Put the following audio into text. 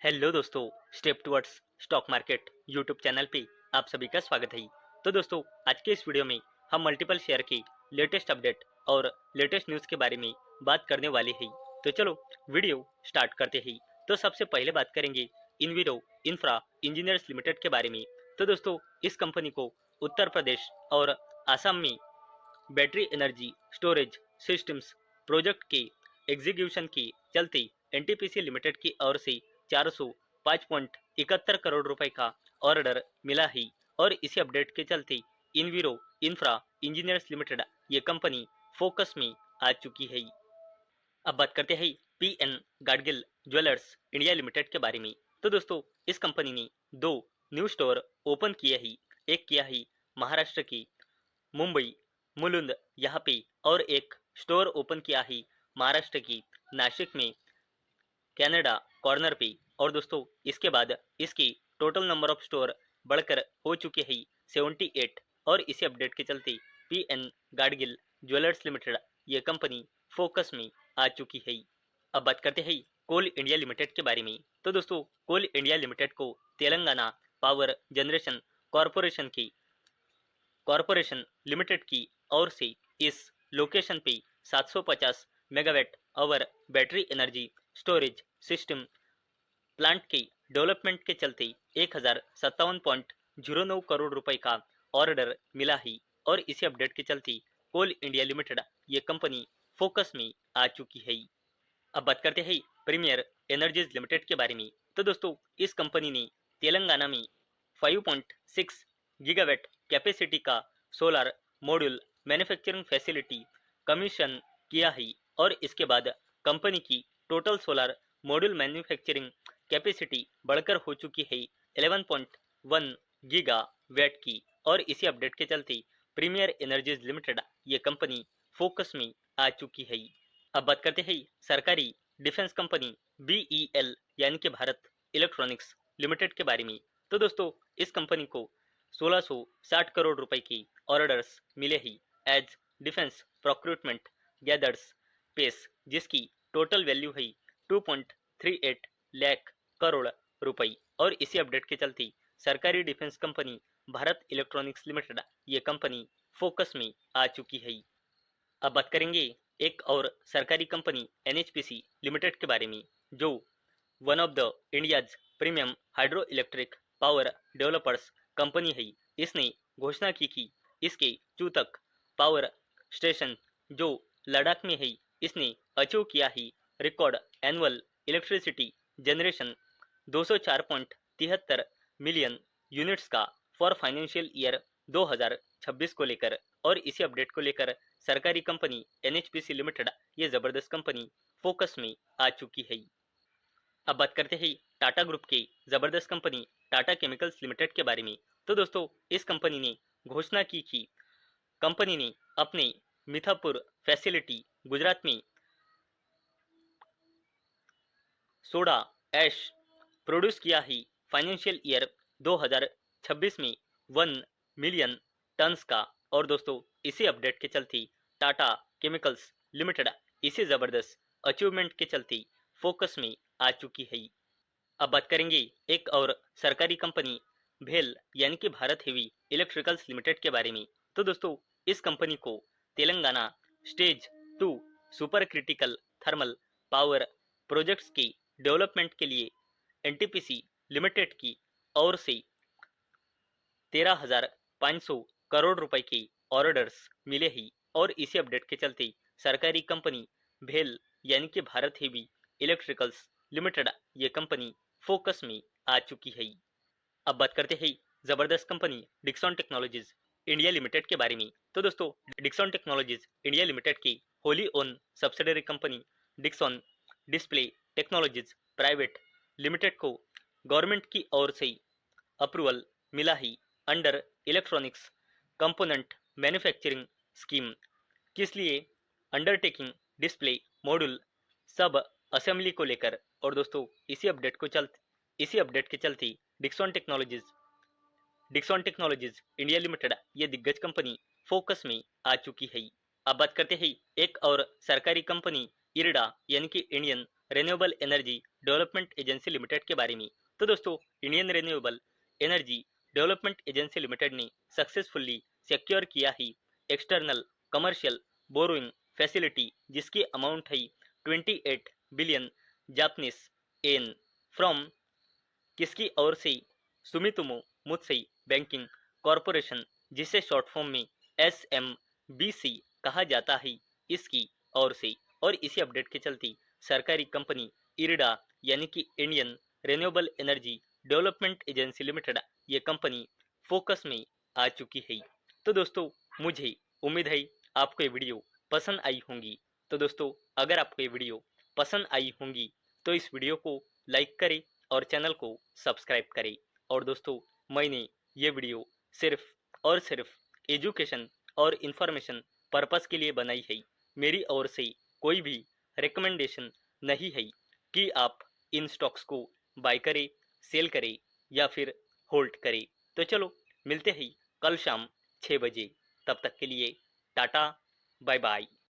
Hello दोस्तों, step towards stock market YouTube channel पे आप सभी का स्वागत है। तो दोस्तों, आज के इस वीडियो में हम मल्टीपल शेयर की लेटेस्ट अपडेट और लेटेस्ट न्यूज़ के बारे में बात करने वाले हैं। तो चलो वीडियो स्टार्ट करते हैं। तो सबसे पहले बात करेंगे इनवीरो इंफ्रा इंजीनियर्स लिमिटेड के बारे में। तो दोस्तों, इस कंपनी को उत्तर प्रदेश और आसाम में battery energy storage systems project के एग्जीक्यूशन के चलते एनटीपीसी लिमिटेड की ओर से 405.71 करोड़ रुपए का ऑर्डर मिला है और इसी अपडेट के चलते इनवीरो इंफ्रा इंजीनियर्स लिमिटेड ये कंपनी फोकस में आ चुकी है। अब बात करते हैं PN Gadgil jewellers India Limited के बारे में। तो दोस्तों, इस कंपनी ने दो न्यू स्टोर ओपन किए हैं। एक किया है महाराष्ट्र की मुंबई मुलुंद यहाँ पे और एक स्टोर ओपन किया है महाराष्ट्र की नासिक में कनाडा कॉर्नर पे। और दोस्तों, इसके बाद इसकी टोटल नंबर ऑफ स्टोर बढ़कर हो चुके हैं 78 और इसी अपडेट के चलते पीएन गाडगिल ज्वेलर्स लिमिटेड ये कंपनी फोकस में आ चुकी है। अब बात करते हैं कोल इंडिया लिमिटेड के बारे में। तो दोस्तों, कोल इंडिया लिमिटेड को तेलंगाना पावर जनरेशन कॉरपोरेशन की कॉरपोरेशन लिमिटेड की ओर से इस लोकेशन पे 750 megawatt our battery energy storage system plant के डेवलपमेंट के चलते 1057.09 करोड़ रुपए का ऑर्डर मिला है और इसी अपडेट के चलते कोल इंडिया लिमिटेड ये कंपनी फोकस में आ चुकी है। अब बात करते हैं प्रीमियर एनर्जीज लिमिटेड के बारे में। तो दोस्तों, इस कंपनी ने तेलंगाना में 5.6 गीगावाट कैपेसिटी का solar module manufacturing facility commission किया है और इसके बाद कंपनी की total solar module manufacturing capacity बढ़कर हो चुकी है 11.1 गीगावाट की और इसी अपडेट के चलते प्रीमियर एनर्जीज लिमिटेड ये कंपनी फोकस में आ चुकी है। अब बात करते हैं सरकारी डिफेंस कंपनी बीईएल यानी कि भारत इलेक्ट्रॉनिक्स लिमिटेड के बारे में। तो दोस्तों, इस कंपनी को 1660 करोड़ रुपए की ऑर्डर्स मिले ही as defence procurement gathers pace, जिसकी टोटल वैल्यू है 2.38 लाख करोड़ रुपए और इसी अपडेट के चलते सरकारी defence company Bharat electronics limited ये कंपनी फोकस में आ चुकी है। अब बात करेंगे एक और सरकारी कंपनी एनएचपीसी लिमिटेड के बारे में, जो one of the India's premium hydro electric power developers company है। इसने घोषणा की कि इसके चूतक पावर स्टेशन जो लद्दाख में है, इसने अचीव किया है record annual electricity generation 204.73 million units का फॉर फाइनेंशियल ईयर 2026 को लेकर और इसी अपडेट को लेकर सरकारी कंपनी एनएचपीसी लिमिटेड ये जबरदस्त कंपनी फोकस में आ चुकी है। अब बात करते हैं टाटा ग्रुप के जबरदस्त कंपनी टाटा केमिकल्स लिमिटेड के बारे में। तो दोस्तों, इस कंपनी ने घोषणा की कि कंपनी ने अपने मिथापुर फैसिलिटी गुजरात में सोडा ऐश प्रोड्यूस किया है फाइनेंशियल ईयर 2026 में 1 मिलियन टन्स का। और दोस्तों, इसी अपडेट के चलते टाटा केमिकल्स लिमिटेड इसी जबरदस्त अचीवमेंट के चलते फोकस में आ चुकी है। अब बात करेंगे एक और सरकारी कंपनी भेल यानी कि भारत हेवी इलेक्ट्रिकल्स लिमिटेड के बारे में। तो दोस्तों, इस कंपनी को Telangana stage 2 super critical thermal power projects की डेवलपमेंट के लिए एनटीपीसी लिमिटेड की ओर से 13,500 करोड़ रुपए के ऑर्डर्स मिले ही और इसी अपडेट के चलते सरकारी कंपनी भेल यानी कि भारत हेवी इलेक्ट्रिकल्स लिमिटेड ये कंपनी फोकस में आ चुकी है। अब बात करते हैं जबरदस्त company Dixon Technologies India Limited के बारे में। तो दोस्तों, डिक्सन टेक्नोलॉजीज इंडिया लिमिटेड की wholly own subsidiary company Dixon display technologies private limited को गवर्नमेंट की ओर से अप्रूवल मिला ही under electronics component manufacturing scheme, किस लिए undertaking display module sub assembly को लेकर। और दोस्तों, इसी अपडेट के चलते डिक्सन टेक्नोलॉजीज इंडिया लिमिटेड ये दिग्गज कंपनी फोकस में आ चुकी है। अब बात करते हैं एक और सरकारी कंपनी इरडा यानी कि Indian renewable energy development agency limited के बारे में। तो दोस्तों, Indian renewable energy development agency limited ने सक्सेसफुली सिक्योर किया है एक्सटर्नल कमर्शियल बोरोइंग फैसिलिटी, जिसकी अमाउंट है 28 बिलियन जापानीज येन फ्रॉम किसकी ओर से? सुमितोमो मुत्सुई बैंकिंग कॉरपोरेशन, जिसे शॉर्ट फॉर्म में SMBC कहा जाता है, इसकी ओर से। और इसी अपडेट के चलते सरकारी कंपनी इरडा यानी कि Indian renewable energy development agency limited, ये कंपनी फोकस में आ चुकी है। तो दोस्तों, मुझे उम्मीद है आपको ये वीडियो पसंद आई होंगी। तो दोस्तों, अगर आपको ये वीडियो पसंद आई होंगी तो इस वीडियो को लाइक करें और चैनल को सब्सक्राइब करें। और दोस्तों, मैंने ये वीडियो सिर्फ और सिर्फ एजुकेशन और इंफॉर्मेशन पर्पस के लिए बनाई है। मेरी ओर से कोई भी रिकमेंडेशन नहीं है कि आप इन स्टॉक्स को बाय करें, सेल करें या फिर होल्ड करें। तो चलो, मिलते हैं कल शाम 6 बजे। तब तक के लिए टाटा, बाय बाय।